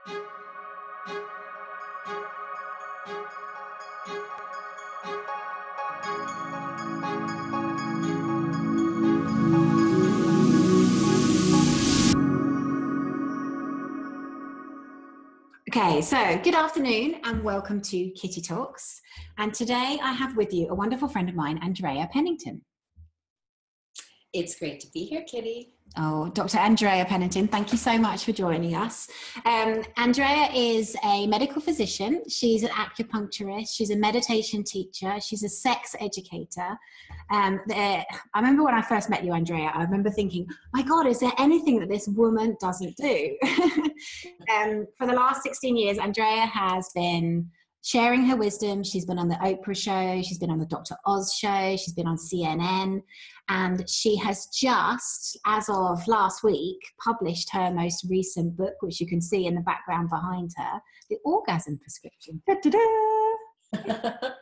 Okay, so good afternoon and welcome to Kitty Talks. And today I have with you a wonderful friend of mine, Andrea Pennington. It's great to be here, Kitty. Oh, Dr. Andrea Pennington, thank you so much for joining us. Andrea is a medical physician. She's an acupuncturist. She's a meditation teacher. She's a sex educator. I remember when I first met you, Andrea, I remember thinking, my God, is there anything that this woman doesn't do? For the last 16 years, Andrea has been sharing her wisdom. She's been on the Oprah show. She's been on the Dr. Oz show. She's been on CNN. And she has just, as of last week, published her most recent book, which you can see in the background behind her, The Orgasm Prescription. Da-da-da!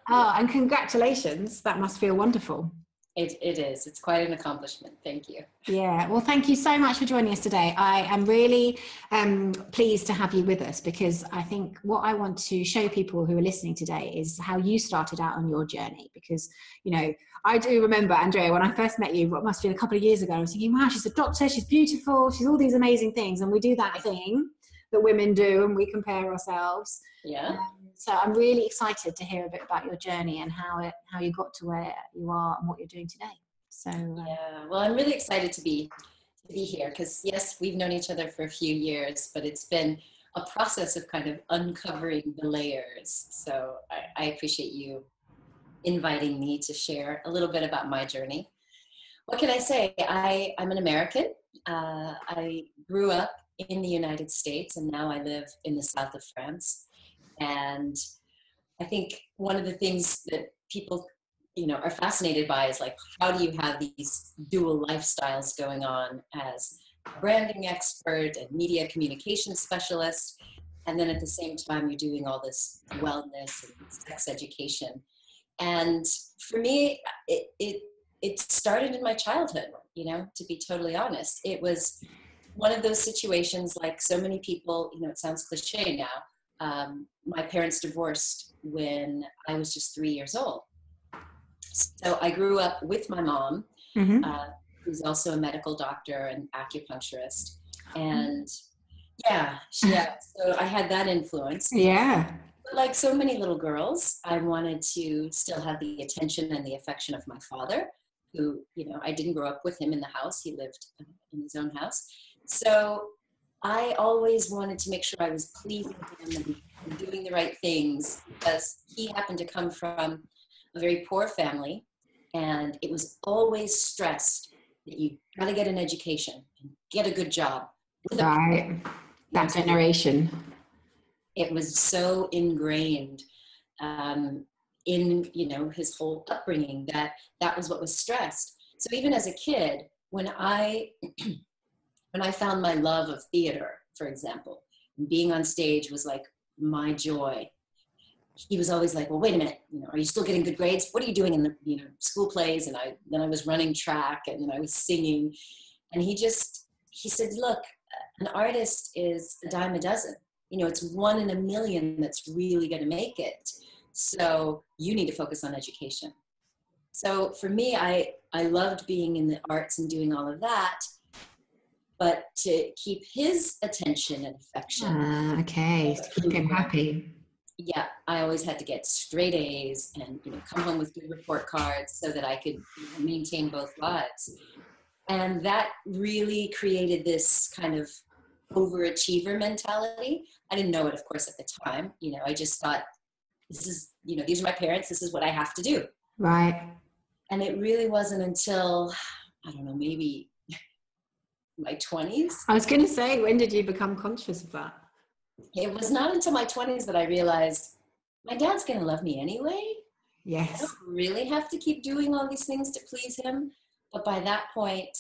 Oh, and congratulations. That must feel wonderful. It is. It's quite an accomplishment. Thank you. Yeah. Well, thank you so much for joining us today. I am really pleased to have you with us because I think what I want to show people who are listening today is how you started out on your journey. Because, you know, I do remember, Andrea, when I first met you, what must have been a couple of years ago, I was thinking, wow, she's a doctor, she's beautiful, she's all these amazing things. And we do that thing that women do and we compare ourselves. Yeah. So I'm really excited to hear a bit about your journey and how you got to where you are and what you're doing today. So yeah, well, I'm really excited to be here because yes, we've known each other for a few years, but it's been a process of kind of uncovering the layers. So I appreciate you inviting me to share a little bit about my journey. What can I say? I'm an American. I grew up in the United States and now I live in the south of France. And I think one of the things that people, you know, are fascinated by is like, how do you have these dual lifestyles going on as a branding expert and media communication specialist, and then at the same time you're doing all this wellness and sex education. And for me, it started in my childhood, you know, to be totally honest. It was one of those situations like so many people, you know, it sounds cliche now. My parents divorced when I was just 3 years old. So I grew up with my mom, who's also a medical doctor and acupuncturist. And yeah, so I had that influence. yeah. But like so many little girls, I wanted to still have the attention and the affection of my father, who, you know, I didn't grow up with him in the house. He lived in his own house. So I always wanted to make sure I was pleasing him and doing the right things because he happened to come from a very poor family and it was always stressed that you got to get an education and get a good job. Right. That generation. It was so ingrained in, you know, his whole upbringing that was what was stressed. So even as a kid, when I found my love of theater, for example, being on stage was like my joy. He was always like, well, wait a minute, you know, are you still getting good grades? What are you doing in the, you know, school plays? And then I was running track and then I was singing. And he said, look, an artist is a dime a dozen. You know, it's 1 in a million that's really going to make it. So you need to focus on education. So for me, I loved being in the arts and doing all of that. But to keep his attention and affection. Okay, to keep him happy. Yeah, I always had to get straight A's and, you know, come home with good report cards so that I could, you know, maintain both lives. And that really created this kind of overachiever mentality. I didn't know it, of course, at the time. You know, I just thought, this is, you know, these are my parents. This is what I have to do. Right. And it really wasn't until, I don't know, maybe my 20s. I was going to say, when did you become conscious of that? It was not until my 20s that I realized my dad's going to love me anyway. Yes. I don't really have to keep doing all these things to please him. But by that point,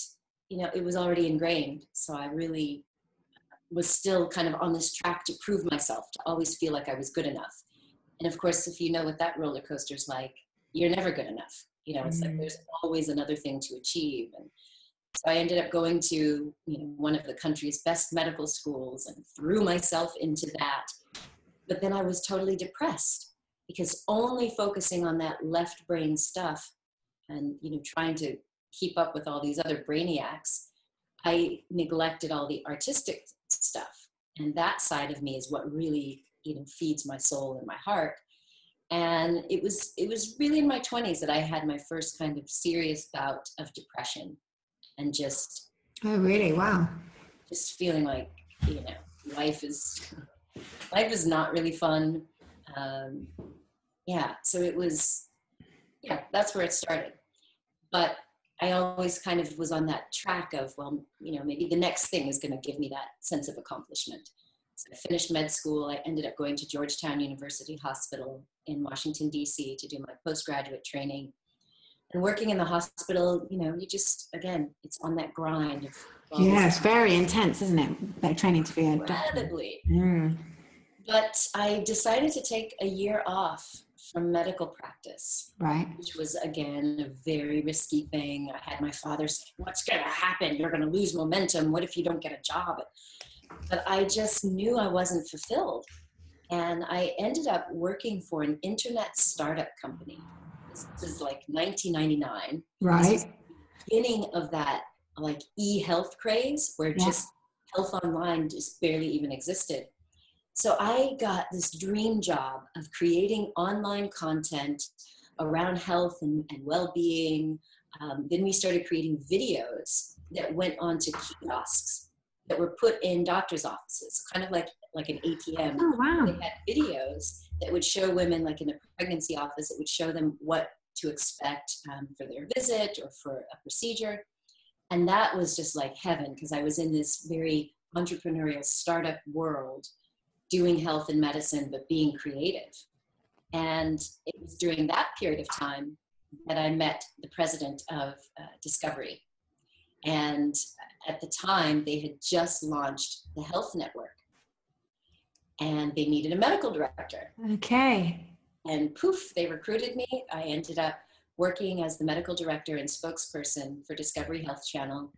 you know, it was already ingrained. So I really was still kind of on this track to prove myself, to always feel like I was good enough. And of course, if you know what that roller coaster's like, you're never good enough. You know, it's like there's always another thing to achieve. And So I ended up going to, one of the country's best medical schools and threw myself into that. But then I was totally depressed because only focusing on that left brain stuff and, trying to keep up with all these other brainiacs, I neglected all the artistic stuff. And that side of me is what really, feeds my soul and my heart. And it was really in my 20s that I had my first kind of serious bout of depression and just... Oh, really? Wow. Just feeling like, life is not really fun. So it was, that's where it started. But I always kind of was on that track of, well, maybe the next thing is going to give me that sense of accomplishment. So I finished med school. I ended up going to Georgetown University Hospital in Washington, D.C. to do my postgraduate training. And working in the hospital, you just, again, it's on that grind of... Yeah, it's very intense, isn't it? That training to be a doctor. Incredibly. But I decided to take a year off from medical practice. Right. Which was, again, a very risky thing. I had my father say, what's going to happen? You're going to lose momentum. What if you don't get a job? But I just knew I wasn't fulfilled. And I ended up working for an internet startup company. This was like 1999. Right. This was the beginning of that like e-health craze where just health online just barely even existed. So I got this dream job of creating online content around health and well-being. Then we started creating videos that went onto kiosks that were put in doctor's offices, kind of like an ATM. Oh, wow. They had videos that would show women, like in a pregnancy office, it would show them what to expect for their visit or for a procedure. And that was just like heaven, because I was in this very entrepreneurial startup world doing health and medicine, but being creative. And it was during that period of time that I met the president of Discovery. And at the time, they had just launched the Health Network. And they needed a medical director. Okay. And poof, they recruited me. I ended up working as the medical director and spokesperson for Discovery Health Channel,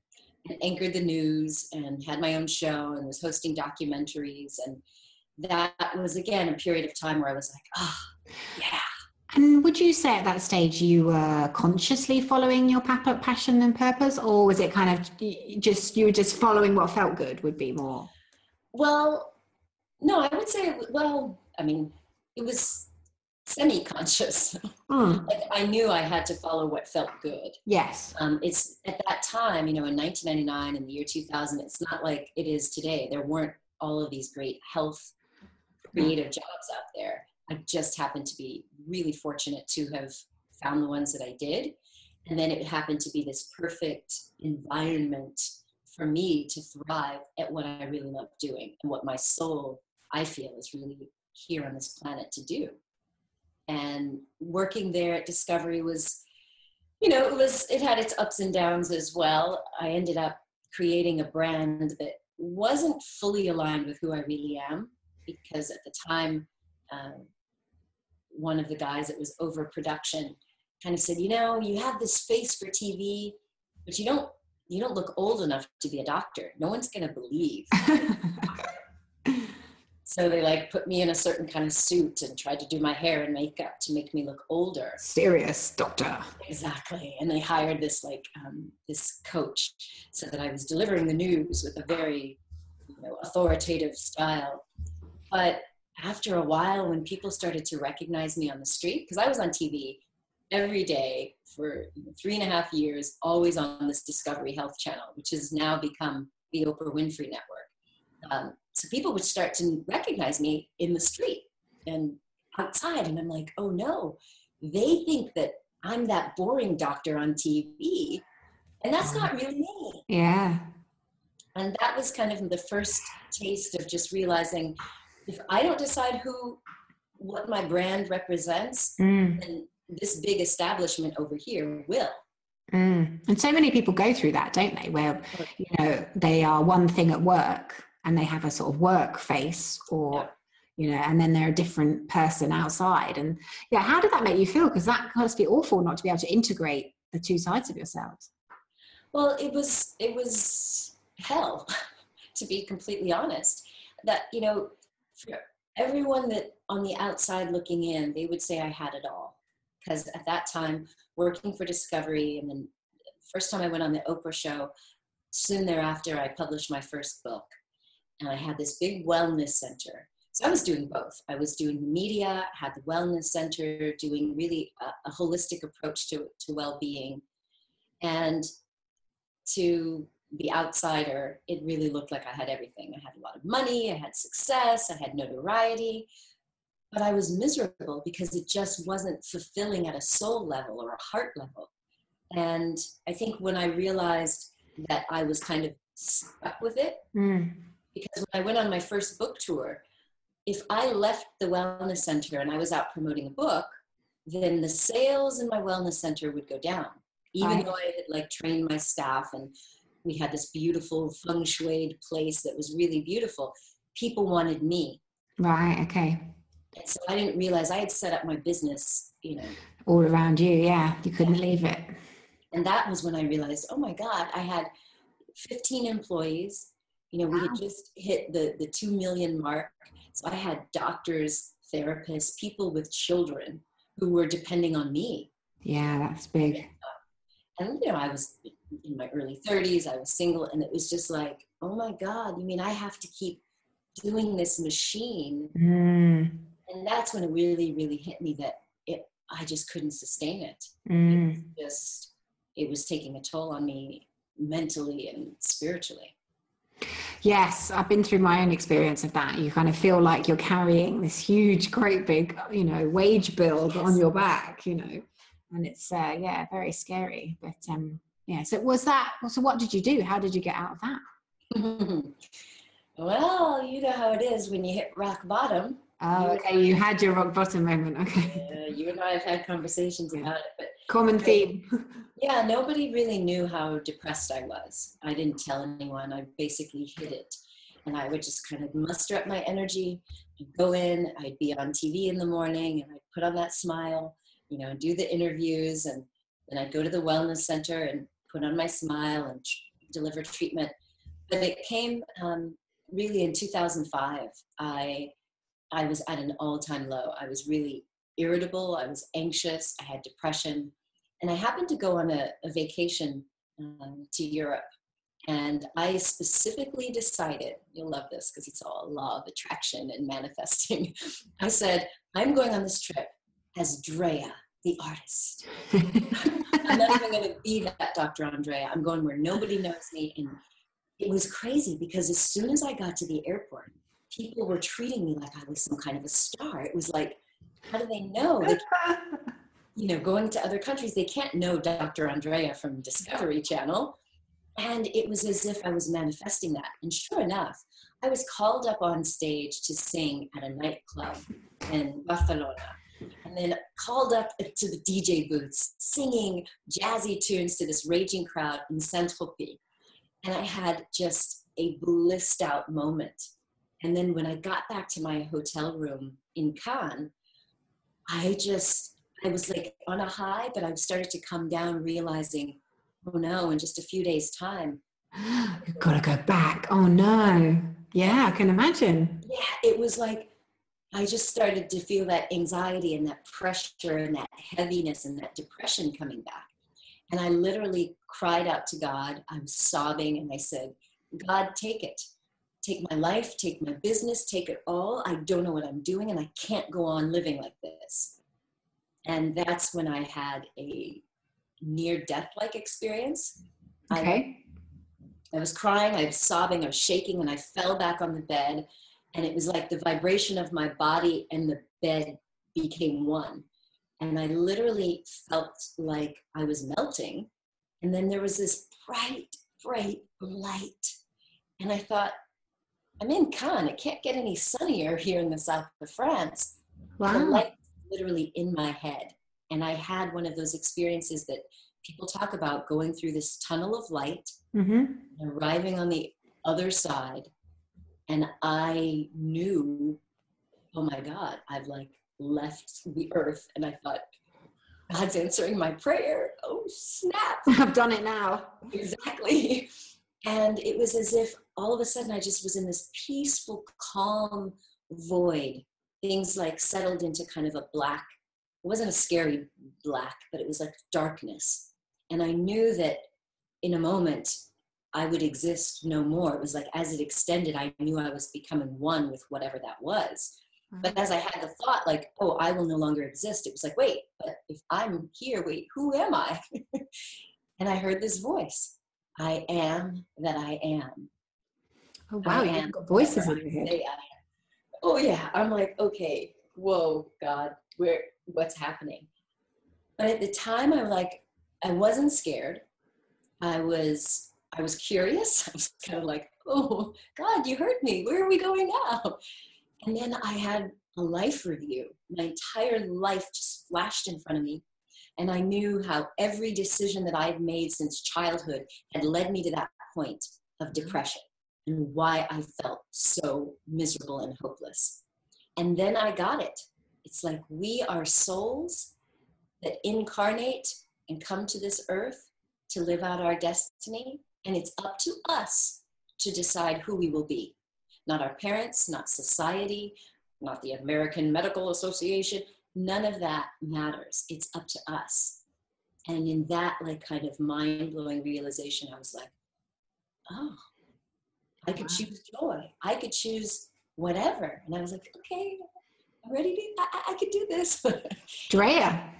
and anchored the news and had my own show and was hosting documentaries. And that was, again, a period of time where I was like, oh, yeah. And would you say at that stage you were consciously following your passion and purpose, or was it kind of you were just following what felt good would be more? Well, no, I would say, it was semi-conscious. Like I knew I had to follow what felt good. Yes. It's at that time, in 1999 and the year 2000, it's not like it is today. There weren't all of these great health creative jobs out there. I just happened to be really fortunate to have found the ones that I did. And then it happened to be this perfect environment for me to thrive at what I really love doing and what my soul, I feel, is really here on this planet to do. And working there at Discovery was, it had its ups and downs as well. I ended up creating a brand that wasn't fully aligned with who I really am, because at the time, one of the guys that was over production kind of said, you have this face for TV, but you don't look old enough to be a doctor. No one's going to believe. So they put me in a certain kind of suit and tried to do my hair and makeup to make me look older. Serious doctor. Exactly. And they hired this this coach so that I was delivering the news with a very authoritative style. But after a while, when people started to recognize me on the street, because I was on TV every day for 3.5 years, always on this Discovery Health Channel, which has now become the Oprah Winfrey Network. So people would start to recognize me in the street and outside. And I'm like, oh no, they think that I'm that boring doctor on TV. And that's not really me. Yeah. And that was kind of the first taste of just realizing, if I don't decide what my brand represents, then this big establishment over here will. And so many people go through that, don't they? Where, they are one thing at work and they have a sort of work face or, and then they're a different person outside. And how did that make you feel? Because that must be awful not to be able to integrate the two sides of yourselves. Well, it was hell, to be completely honest. That, you know, for everyone that on the outside looking in, they would say I had it all. Because at that time, working for Discovery, and then first time I went on the Oprah show, soon thereafter, I published my first book. And I had this big wellness center. So I was doing both. I was doing the media, had the wellness center, doing really a holistic approach to well-being. And to the outsider, it really looked like I had everything. I had a lot of money, I had success, I had notoriety, but I was miserable because it just wasn't fulfilling at a soul level or a heart level. And I think when I realized that I was kind of stuck with it, because when I went on my first book tour, if I left the wellness center and I was out promoting a book, then the sales in my wellness center would go down. Even though I had like trained my staff and we had this beautiful feng shuied place that was really beautiful, people wanted me. Right. Okay. And so I didn't realize I had set up my business, you know, All around you. Yeah. You couldn't leave it. And that was when I realized, oh my God, I had 15 employees. You know, we had just hit the 2 million mark. So I had doctors, therapists, people with children who were depending on me. Yeah, that's big. And, you know, I was in my early 30s, I was single, and it was just like, oh my God, you mean I have to keep doing this machine? And that's when it really, really hit me that I just couldn't sustain it. It was taking a toll on me mentally and spiritually. Yes, I've been through my own experience of that. You kind of feel like you're carrying this huge, great big, you know, wage bill on your back, you know, and it's, very scary. But yeah, so what did you do? How did you get out of that? Well, you know how it is when you hit rock bottom. Oh, okay. You had your rock bottom moment. Okay. You and I have had conversations about it, but common theme. Yeah, nobody really knew how depressed I was. I didn't tell anyone. I basically hid it. And I would just kind of muster up my energy, and go in, I'd be on TV in the morning, and I'd put on that smile, you know, do the interviews, and then I'd go to the wellness center and put on my smile and deliver treatment. But it came really in 2005. I was at an all-time low. I was really irritable. I was anxious. I had depression. And I happened to go on a vacation to Europe. And I specifically decided, you'll love this because it's all law of attraction and manifesting. I said, I'm going on this trip as Drea, the artist. I'm not even going to be that Dr. Andrea. I'm going where nobody knows me. And it was crazy because as soon as I got to the airport, people were treating me like I was some kind of a star. It was like, how do they know? You know, going to other countries, they can't know Dr. Andrea from Discovery Channel. And it was as if I was manifesting that. And sure enough, I was called up on stage to sing at a nightclub in Barcelona. And then called up to the DJ booths, singing jazzy tunes to this raging crowd in Saint-Tropez. And I had just a blissed out moment. And then when I got back to my hotel room in Cannes, I was like on a high, but I started to come down realizing, oh no, in just a few days' time. You've got to go back. Oh no. Yeah, I can imagine. Yeah, it was like, I just started to feel that anxiety and that pressure and that heaviness and that depression coming back. And I literally cried out to God. I was sobbing and I said, God, take it. Take my life, take my business, take it all. I don't know what I'm doing and I can't go on living like this. And that's when I had a near-death-like experience. Okay. I was crying, I was sobbing, I was shaking, and I fell back on the bed. And it was like the vibration of my body and the bed became one. And I literally felt like I was melting. And then there was this bright, bright light. And I thought, I'm in Cannes. It can't get any sunnier here in the south of France. Wow. The light was literally in my head. And I had one of those experiences that people talk about, going through this tunnel of light, and arriving on the other side. And I knew, oh my God, I've like left the earth. And I thought, God's answering my prayer. Oh, snap. I've done it now. Exactly. And it was as if all of a sudden I just was in this peaceful, calm void. Things like settled into kind of a black, it wasn't a scary black, but it was like darkness. And I knew that in a moment I would exist no more. It was like as it extended, I knew I was becoming one with whatever that was. But as I had the thought like, oh, I will no longer exist, it was like, wait, but if I'm here, wait, who am I? And I heard this voice. I am that I am. Oh, wow. You've got voices in your head. Oh, yeah. I'm like, okay, whoa, God, what's happening? But at the time, I wasn't scared. I was curious. I was kind of like, oh, God, you heard me. Where are we going now? And then I had a life review. My entire life just flashed in front of me. And I knew how every decision that I'd made since childhood had led me to that point of depression and why I felt so miserable and hopeless. And then I got it. It's like we are souls that incarnate and come to this earth to live out our destiny. And it's up to us to decide who we will be. Not our parents, not society, not the American Medical Association. None of that matters. It's up to us. And in that like kind of mind-blowing realization, I was like, oh, I could choose joy. I could choose whatever. And I was like, okay, I'm ready to, I could do this. Drea.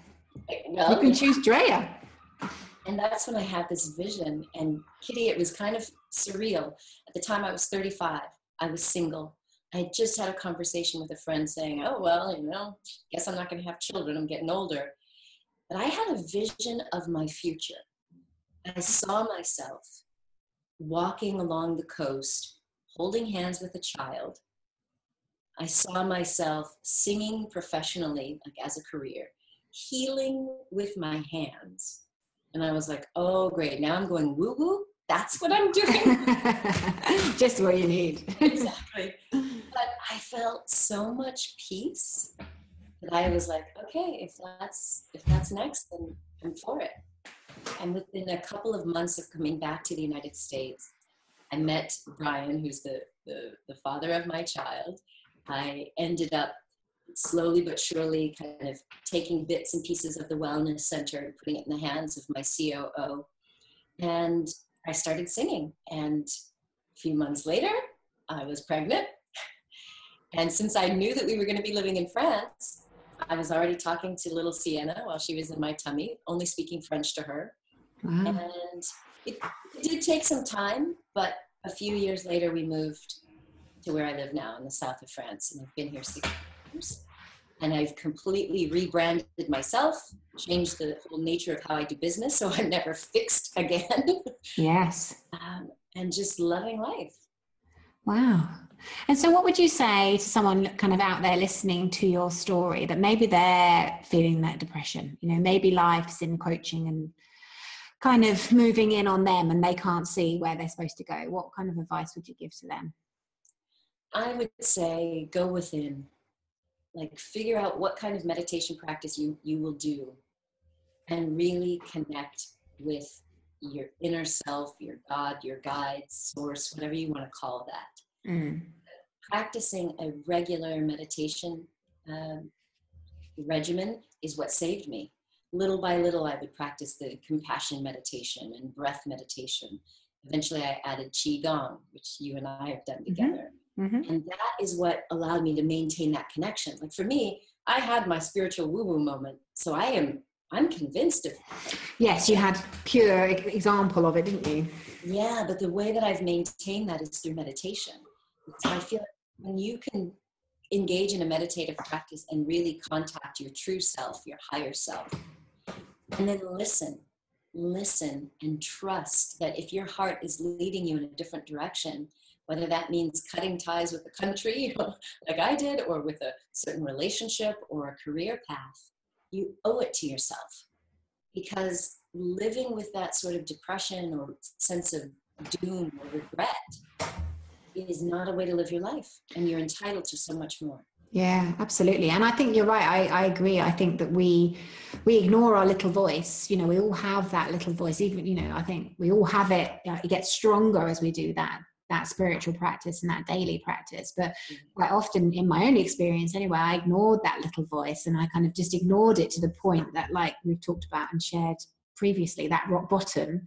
Well, you can choose Drea. And that's when I had this vision. And Kitty, it was kind of surreal. At the time I was 35, I was single. I had just had a conversation with a friend saying, oh, well, guess I'm not going to have children. I'm getting older. But I had a vision of my future. I saw myself walking along the coast, holding hands with a child. I saw myself singing professionally, like as a career, healing with my hands. And I was like, oh, great. Now I'm going woo-woo. That's what I'm doing. Just what you need. Exactly. But I felt so much peace that I was like, okay, if that's next, then I'm for it. And within a couple of months of coming back to the United States, I met Brian, who's the father of my child. I ended up slowly but surely kind of taking bits and pieces of the wellness center and putting it in the hands of my COO. And I started singing. And a few months later, I was pregnant. And since I knew that we were going to be living in France, I was already talking to little Sienna while she was in my tummy, only speaking French to her. Wow. And it did take some time, but a few years later, we moved to where I live now in the south of France. And I've been here 6 years. And I've completely rebranded myself, changed the whole nature of how I do business, so I'm never fixed again. Yes. And just loving life. Wow. And so what would you say to someone kind of out there listening to your story that maybe they're feeling that depression? Maybe life's in coaching and kind of moving in on them and they can't see where they're supposed to go. What kind of advice would you give to them? I would say go within. Like figure out what kind of meditation practice you will do and really connect with your inner self, your God, your guide, source, whatever you want to call that. Practicing a regular meditation regimen is what saved me. Little by little, I would practice the compassion meditation and breath meditation. Eventually, I added Qigong, which you and I have done together. Mm-hmm. And that is what allowed me to maintain that connection. Like for me, I had my spiritual woo-woo moment. So I'm convinced of it. Yes, you had pure example of it, didn't you? Yeah, but the way that I've maintained that is through meditation. So I feel like when you can engage in a meditative practice and really contact your true self, your higher self, and then listen and trust that if your heart is leading you in a different direction, whether that means cutting ties with a country like I did, or with a certain relationship or a career path, you owe it to yourself. Because living with that sort of depression or sense of doom or regret is not a way to live your life. And you're entitled to so much more. Yeah, absolutely. And I think you're right. I agree. I think that we ignore our little voice. You know, we all have that little voice. Even, you know, I think we all have it. It gets stronger as we do that spiritual practice and that daily practice. But quite often, in my own experience anyway, I ignored that little voice, and I kind of just ignored it to the point that, like we've talked about and shared previously, that rock bottom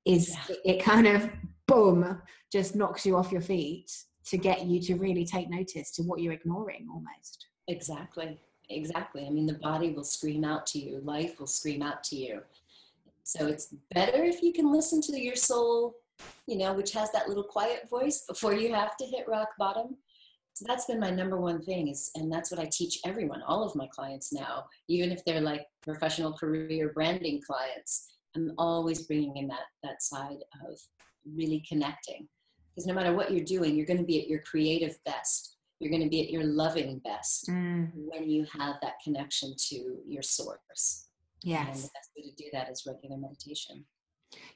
is, it kind of, boom, just knocks you off your feet to get you to really take notice to what you're ignoring almost. Exactly. I mean, the body will scream out to you. Life will scream out to you. So it's better if you can listen to your soul, you know, which has that little quiet voice before you have to hit rock bottom. So that's been my number one thing and that's what I teach everyone, all of my clients now, even if they're like professional career branding clients. I'm always bringing in that side of really connecting. Because no matter what you're doing, you're going to be at your creative best. You're going to be at your loving best when you have that connection to your source. Yes. And the best way to do that is regular meditation.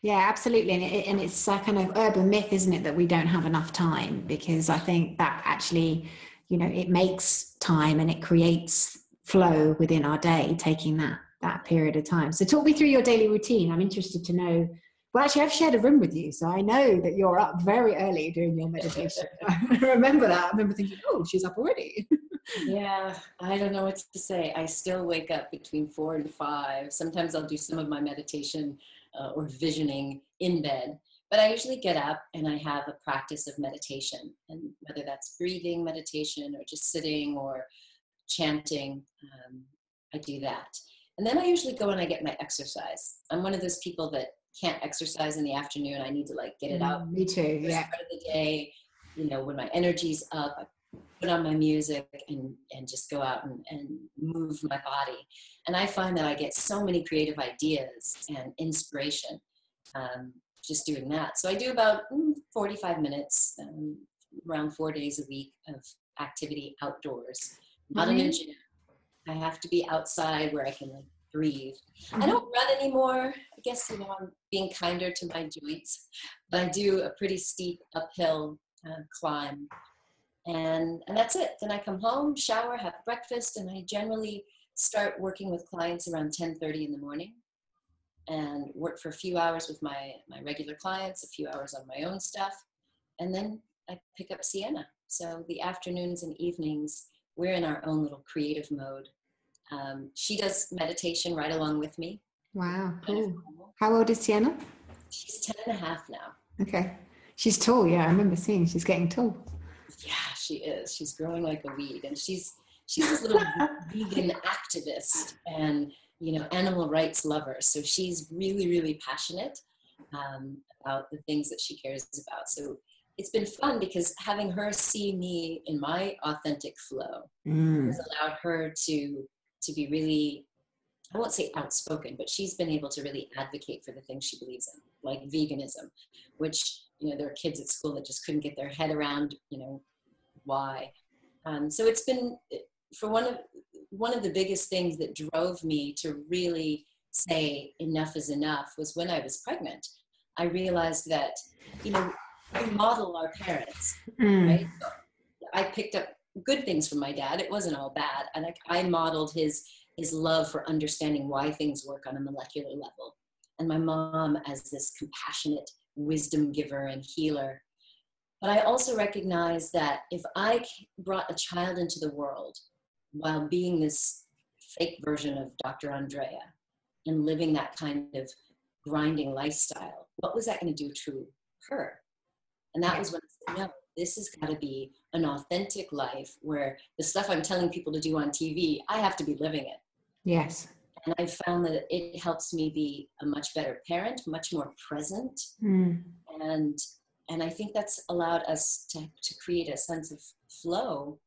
Yeah, absolutely. And it's a kind of urban myth, isn't it, that we don't have enough time? Because I think that actually, you know, it makes time and it creates flow within our day, taking that period of time. So talk me through your daily routine. I'm interested to know. Well, actually, I've shared a room with you, so I know that you're up very early doing your meditation. I remember that. I remember thinking, oh, she's up already. Yeah, I don't know what to say. I still wake up between 4 and 5. Sometimes I'll do some of my meditation or visioning in bed. But I usually get up and I have a practice of meditation. And whether that's breathing meditation or just sitting or chanting, I do that. And then I usually go and I get my exercise. I'm one of those people that can't exercise in the afternoon. I need to like get it out. Me too. Yeah. Part of the day, you know, when my energy's up, I put on my music and just go out and move my body. And I find that I get so many creative ideas and inspiration just doing that. So I do about 45 minutes, around 4 days a week of activity outdoors, not in a gym. I have to be outside where I can like breathe. I don't run anymore. I guess, you know, I'm being kinder to my joints, but I do a pretty steep uphill climb. And that's it. Then I come home, shower, have breakfast, and I generally start working with clients around 10:30 in the morning and work for a few hours with my regular clients, a few hours on my own stuff. And then I pick up Sienna. So the afternoons and evenings, we're in our own little creative mode. She does meditation right along with me. Wow, cool. How old is Sienna? She's 10 and a half now. Okay. She's tall, yeah. I remember seeing she's getting tall. Yeah, she is. She's growing like a weed. And she's this little vegan activist and, you know, animal rights lover. So she's really, really passionate about the things that she cares about. So it's been fun because having her see me in my authentic flow has allowed her to be really, I won't say outspoken, but she's been able to really advocate for the things she believes in, like veganism, which, you know, there are kids at school that just couldn't get their head around, you know, why. So it's been, for one of the biggest things that drove me to really say enough is enough was when I was pregnant. I realized that, you know, we model our parents, right? So I picked up good things from my dad. It wasn't all bad. And I modeled his love for understanding why things work on a molecular level. And my mom as this compassionate wisdom giver and healer. But I also recognized that if I brought a child into the world while being this fake version of Dr. Andrea and living that kind of grinding lifestyle, what was that going to do to her? And that was when I said, no, this has got to be an authentic life where the stuff I'm telling people to do on TV, I have to be living it. Yes. And I found that it helps me be a much better parent, much more present. And I think that's allowed us to create a sense of flow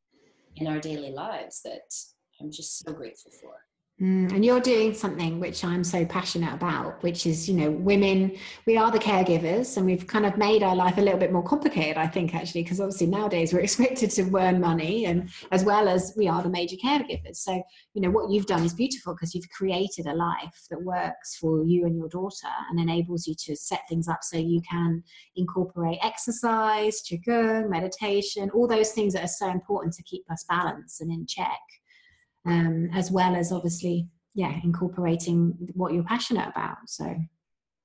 in our daily lives that I'm just so grateful for. And you're doing something which I'm so passionate about, which is, women, we are the caregivers, and we've kind of made our life a little bit more complicated, I think, actually, because obviously nowadays we're expected to earn money, and as well as we are the major caregivers. So, what you've done is beautiful, because you've created a life that works for you and your daughter and enables you to set things up so you can incorporate exercise, qigong, meditation, all those things that are so important to keep us balanced and in check. As well as obviously, incorporating what you're passionate about. So,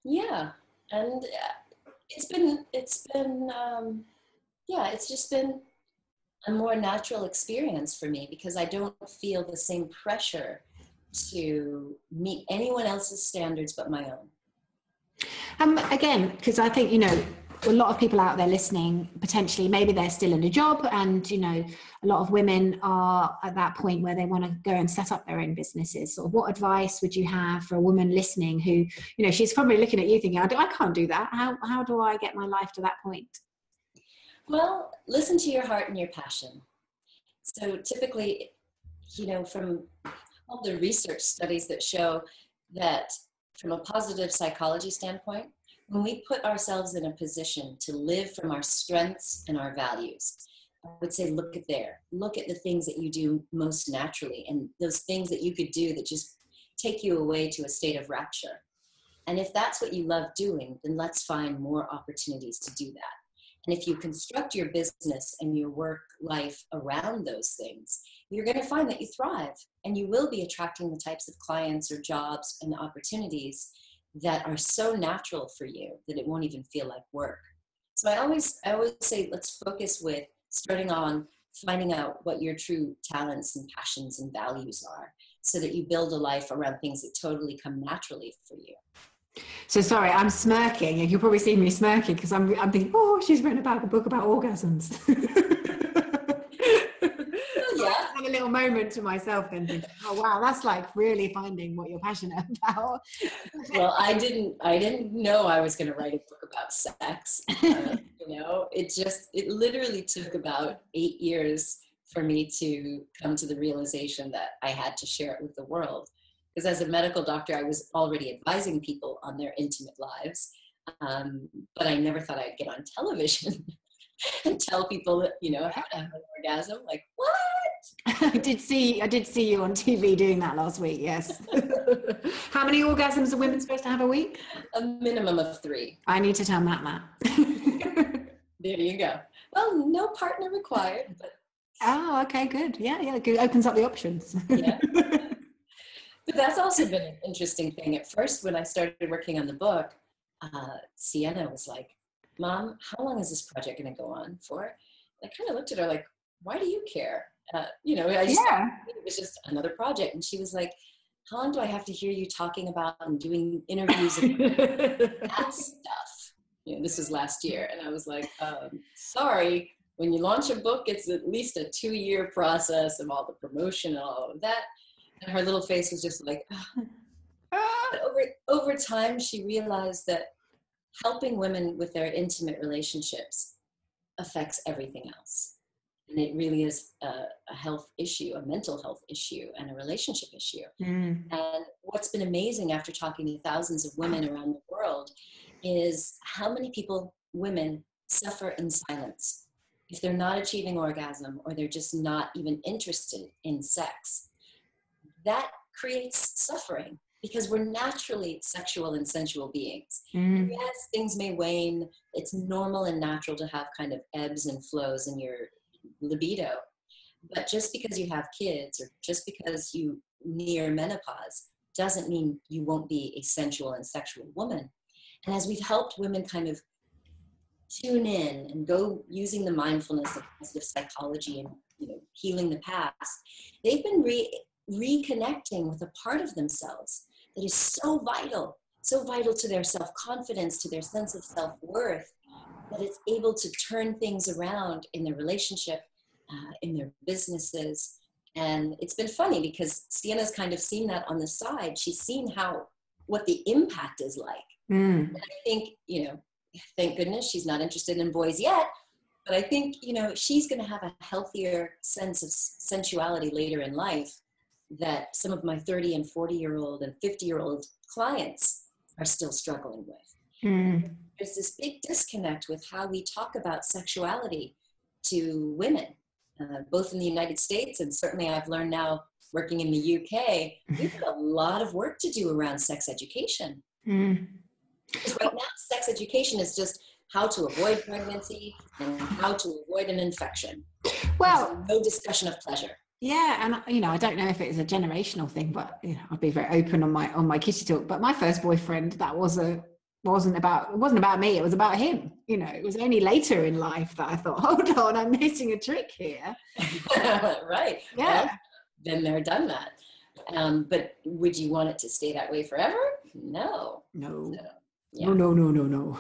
yeah, and it's just been a more natural experience for me, because I don't feel the same pressure to meet anyone else's standards but my own. Again, because I think, a lot of people out there listening, potentially, maybe they're still in a job, and, a lot of women are at that point where they want to go and set up their own businesses. So what advice would you have for a woman listening who, she's probably looking at you thinking, I can't do that. How do I get my life to that point? Well, listen to your heart and your passion. So typically, from all the research studies that show that from a positive psychology standpoint, when we put ourselves in a position to live from our strengths and our values, I would say look at the things that you do most naturally, and those things that you could do that just take you away to a state of rapture. And if that's what you love doing, then let's find more opportunities to do that. And if you construct your business and your work life around those things, you're going to find that you thrive, and you will be attracting the types of clients or jobs and opportunities that are so natural for you that it won't even feel like work. So I always say, let's focus with starting on finding out what your true talents and passions and values are, so that you build a life around things that totally come naturally for you. So sorry, I'm smirking, and you'll probably see me smirking because I'm thinking, oh, she's written about a book about orgasms. Yeah. I have a little moment to myself and think, oh wow, that's like really finding what you're passionate about. Well, I didn't know I was going to write a book about sex. It literally took about 8 years for me to come to the realization that I had to share it with the world. Because as a medical doctor, I was already advising people on their intimate lives, but I never thought I'd get on television and tell people that, how to have an orgasm. Like, what? I did see you on TV doing that last week. Yes. How many orgasms are women supposed to have a week? A minimum of 3. I need to tell Matt that. There you go. Well, no partner required. But... Oh, okay, good. Yeah. It opens up the options. Yeah. But that's also been an interesting thing. At first, when I started working on the book, Sienna was like, Mom, how long is this project going to go on for? I kind of looked at her like, why do you care? I just thought it was just another project. And she was like, how long do I have to hear you talking about and doing interviews and that stuff? This was last year. And I was like, sorry, when you launch a book, it's at least a 2-year process of all the promotion and all of that. And her little face was just like, but over time, she realized that helping women with their intimate relationships affects everything else. And it really is a health issue, a mental health issue, and a relationship issue. And what's been amazing after talking to thousands of women around the world is how many women suffer in silence. If they're not achieving orgasm, or they're just not even interested in sex, that creates suffering, because we're naturally sexual and sensual beings. Yes, things may wane. It's normal and natural to have kind of ebbs and flows in your libido. But just because you have kids, or just because you near menopause, doesn't mean you won't be a sensual and sexual woman. And as we've helped women kind of tune in and go using the mindfulness of positive psychology and healing the past, they've been reconnecting with a part of themselves that is so vital to their self-confidence, to their sense of self-worth, that it's able to turn things around in their relationship, in their businesses. And it's been funny because Sienna's kind of seen that on the side. She's seen what the impact is like. And I think, thank goodness she's not interested in boys yet, but I think, she's going to have a healthier sense of sensuality later in life that some of my 30 and 40-year-old and 50-year-old clients are still struggling with. There's this big disconnect with how we talk about sexuality to women, both in the United States, and certainly I've learned now working in the UK, we've got a lot of work to do around sex education. Because right now, sex education is just how to avoid pregnancy and how to avoid an infection. Well, there's no discussion of pleasure. Yeah, and I don't know if it's a generational thing, but I'll be very open on my kitty talk. But my first boyfriend, that wasn't about me. It was about him. It was only later in life that I thought, hold on, I'm missing a trick here. Right. Yeah. Well, been there, done that. But would you want it to stay that way forever? No. No. So, yeah. No.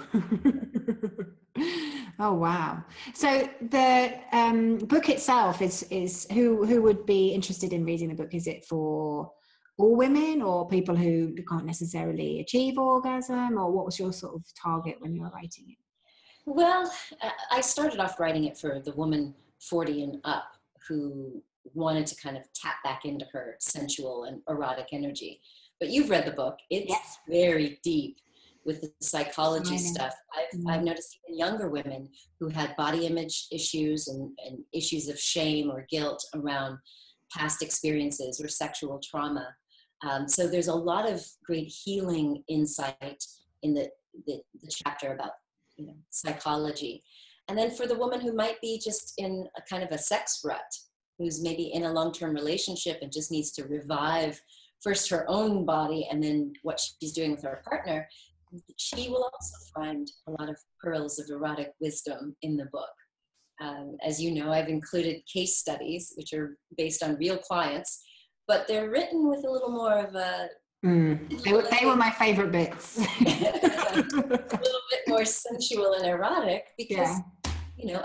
Oh, wow. So the book itself is who would be interested in reading the book? Is it for all women or people who can't necessarily achieve orgasm, or what was your sort of target when you were writing it? Well, I started off writing it for the woman 40 and up who wanted to kind of tap back into her sensual and erotic energy. But you've read the book. It's very deep with the psychology stuff. I've noticed even younger women who had body image issues and issues of shame or guilt around past experiences or sexual trauma. So there's a lot of great healing insight in the chapter about psychology. And then for the woman who might be just in a kind of a sex rut, who's maybe in a long-term relationship and just needs to revive first her own body and then what she's doing with her partner, she will also find a lot of pearls of erotic wisdom in the book. As you know, I've included case studies, which are based on real clients, but they're written with a little more of a... They were my favorite bits. A little bit more sensual and erotic because,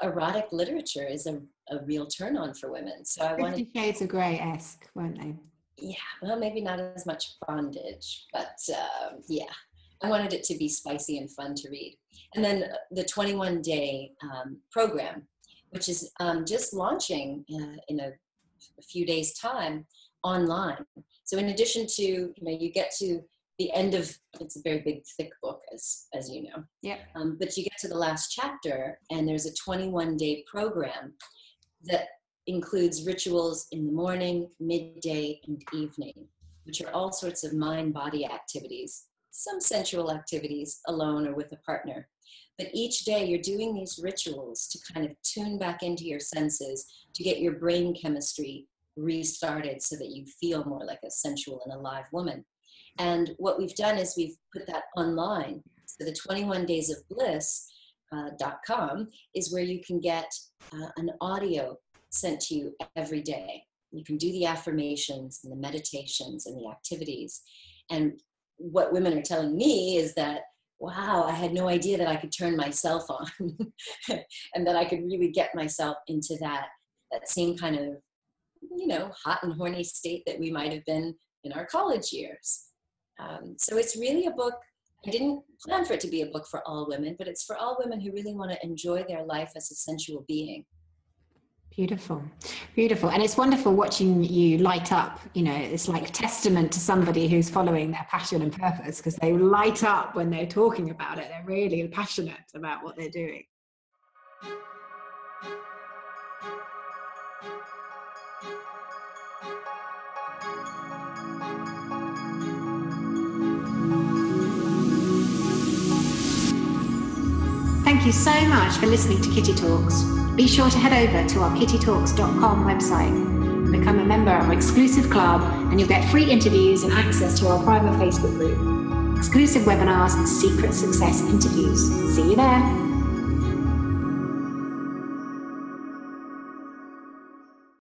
erotic literature is a real turn-on for women. So I wanted... 50 Shades of Grey-esque, weren't they? Yeah, well, maybe not as much bondage, but I wanted it to be spicy and fun to read. And then the 21-day program, which is just launching in a few days' time online. So in addition to, you get to the end of, it's a very big, thick book, as you know. Yeah. But you get to the last chapter, and there's a 21-day program that includes rituals in the morning, midday, and evening, which are all sorts of mind-body activities, some sensual activities alone or with a partner. But each day you're doing these rituals to kind of tune back into your senses, to get your brain chemistry restarted so that you feel more like a sensual and alive woman. And what we've done is we've put that online. So the 21daysofbliss.com is where you can get an audio sent to you every day. You can do the affirmations and the meditations and the activities. And what women are telling me is that, wow, I had no idea that I could turn myself on and that I could really get myself into that same kind of, hot and horny state that we might have been in our college years. So it's really a book. I didn't plan for it to be a book for all women, but it's for all women who really want to enjoy their life as a sensual being. Beautiful. And it's wonderful watching you light up. It's like testament to somebody who's following their passion and purpose, because they light up when they're talking about it. They're really passionate about what they're doing. Thank you so much for listening to Kitty Talks. Be sure to head over to our kittytalks.com website and become a member of our exclusive club, and you'll get free interviews and access to our private Facebook group, exclusive webinars and secret success interviews. See you there.